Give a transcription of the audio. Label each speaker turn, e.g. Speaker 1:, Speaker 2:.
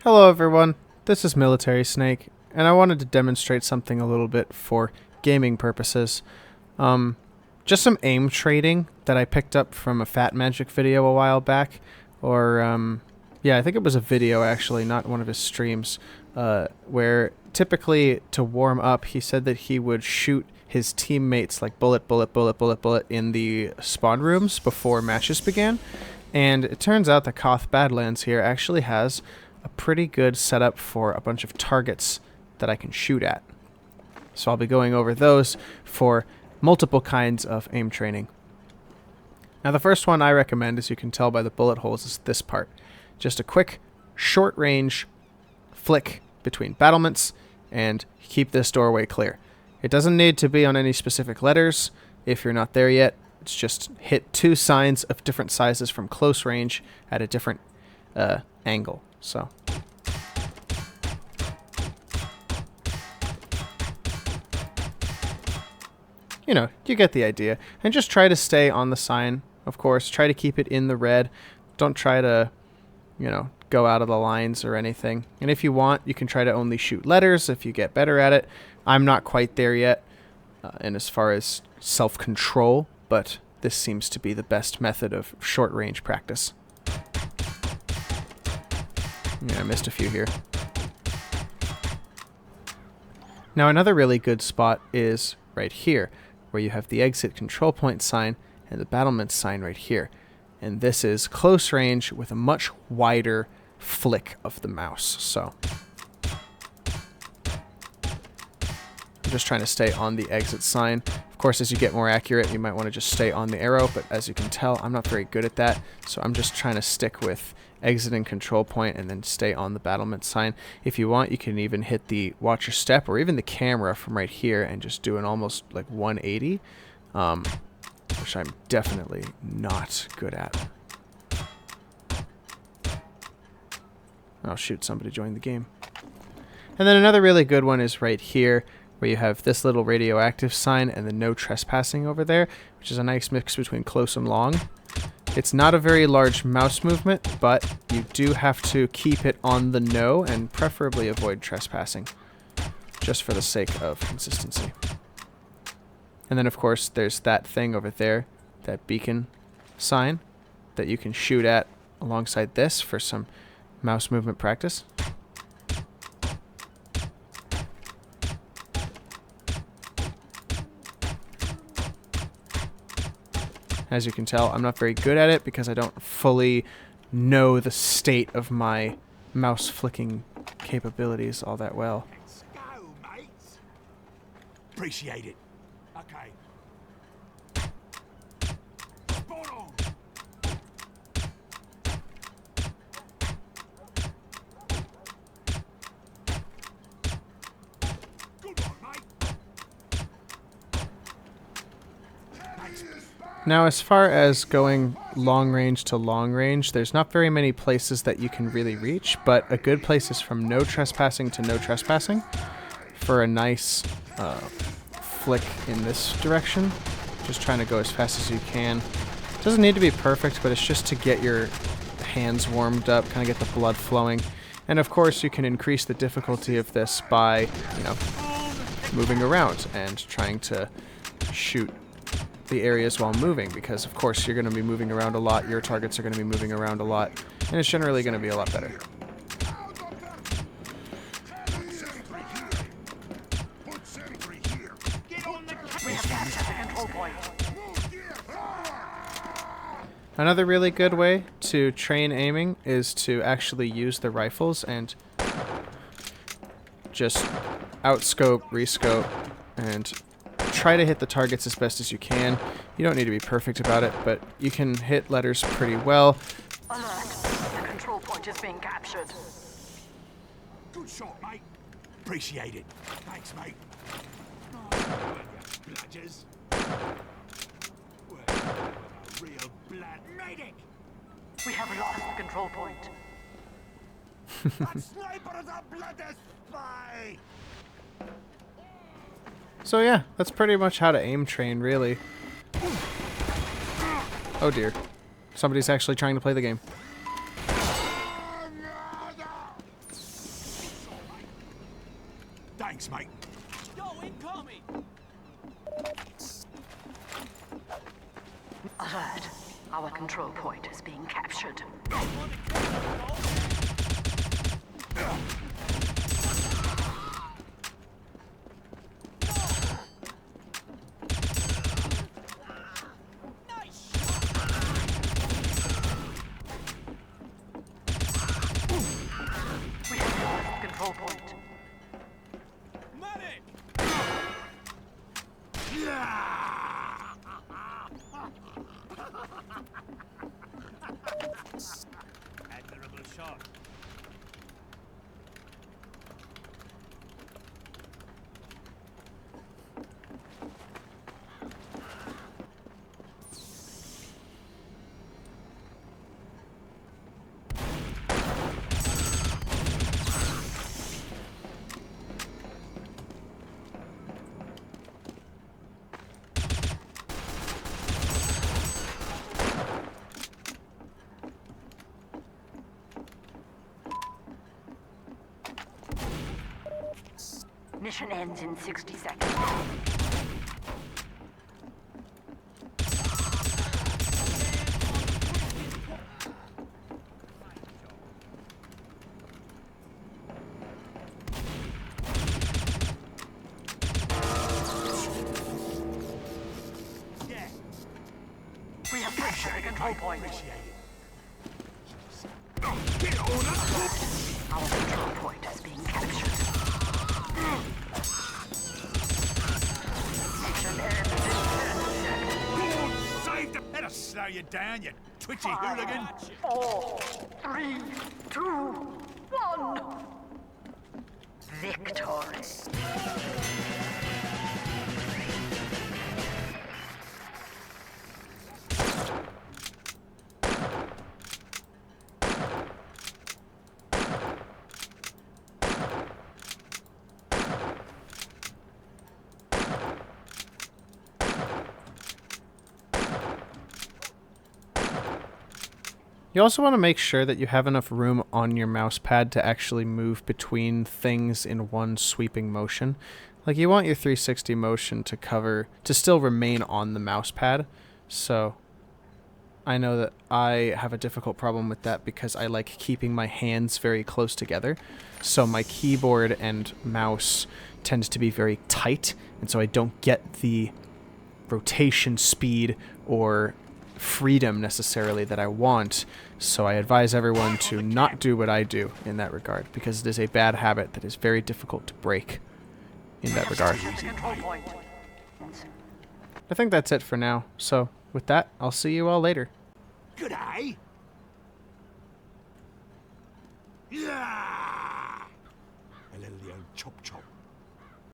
Speaker 1: Hello everyone, this is Military Snake, and I wanted to demonstrate something a little bit for gaming purposes. Just some aim trading that I picked up from a fatmagic video a while back, or yeah, I think it was a video actually, not one of his streams, where typically to warm up he said that he would shoot his teammates like bullet, bullet, bullet, bullet, bullet in the spawn rooms before matches began. And it turns out that Koth Badlands here actually has a pretty good setup for a bunch of targets that I can shoot at. So I'll be going over those for multiple kinds of aim training. Now the first one I recommend, as you can tell by the bullet holes, is this part. Just a quick, short range flick between battlements and keep this doorway clear. It doesn't need to be on any specific letters if you're not there yet. It's just hit two signs of different sizes from close range at a different angle. So you know, you get the idea. And just try to stay on the sign, of course. Try to keep it in the red. Don't try to, you know, go out of the lines or anything. And if you want, you can try to only shoot letters if you get better at it. I'm not quite there yet, and as far as self-control, but this seems to be the best method of short-range practice. Yeah, I missed a few here. Now another really good spot is right here, where you have the exit control point sign and the battlement sign right here. And this is close range with a much wider flick of the mouse. So I'm just trying to stay on the exit sign. Of course, as you get more accurate, you might want to just stay on the arrow, but as you can tell, I'm not very good at that. So I'm just trying to stick with exit and control point and then stay on the battlement sign. If you want, you can even hit the watch your step or even the camera from right here and just do an almost like 180, which I'm definitely not good at. Oh shoot, somebody joined the game. And then another really good one is right here, where you have this little radioactive sign and the no trespassing over there, which is a nice mix between close and long. It's not a very large mouse movement, but you do have to keep it on the no and preferably avoid trespassing, just for the sake of consistency. And then of course there's that thing over there, that beacon sign, that you can shoot at alongside this for some mouse movement practice. As you can tell, I'm not very good at it because I don't fully know the state of my mouse flicking capabilities all that well.
Speaker 2: Let's go, mates. Appreciate it. Okay. Spot on. Good one, mate.
Speaker 1: Now, as far as going long range to long range, there's not very many places that you can really reach, but a good place is from no trespassing to no trespassing for a nice flick in this direction. Just trying to go as fast as you can. Doesn't need to be perfect, but it's just to get your hands warmed up, kind of get the blood flowing. And of course, you can increase the difficulty of this by, you know, moving around and trying to shoot the areas while moving, because of course you're going to be moving around a lot, your targets are going to be moving around a lot, and it's generally going to be a lot better. Another really good way to train aiming is to actually use the rifles and just outscope, rescope, and try to hit the targets as best as you can. You don't need to be perfect about it, but you can hit letters pretty well.
Speaker 3: Alert! The control point is being captured.
Speaker 2: Good shot, mate. Appreciate it. Thanks, mate. Bludgers. Real blood medic.
Speaker 3: We have lost the control point.
Speaker 2: That sniper is a bloody spy.
Speaker 1: So yeah, that's pretty much how to aim train, really. Oh dear. Somebody's actually trying to play the game.
Speaker 2: Thanks, mate.
Speaker 4: Yo, incoming!
Speaker 3: Alert. Our control point is being captured. We have lost the control point.
Speaker 4: Medic! Admirable shot.
Speaker 3: Mission ends in 60 seconds.
Speaker 2: Yeah.
Speaker 3: We have captured the control point.
Speaker 2: Get on up.
Speaker 3: Our control point is being captured. Mission ends in 10 seconds.
Speaker 2: Save the... Better slow you down, you twitchy hooligan.
Speaker 3: 4, 3, 2, 1. Victory.
Speaker 1: You also want to make sure that you have enough room on your mouse pad to actually move between things in one sweeping motion. Like, you want your 360 motion to still remain on the mouse pad. So I know that I have a difficult problem with that because I like keeping my hands very close together. So my keyboard and mouse tends to be very tight, and so I don't get the rotation speed or freedom necessarily that I want. So I advise everyone to not do what I do in that regard, because it is a bad habit that is very difficult to break in that regard.
Speaker 3: The control point.
Speaker 1: I think that's it for now. So with that, I'll see you all later.
Speaker 2: G'day. Yeah. A little the old chop chop.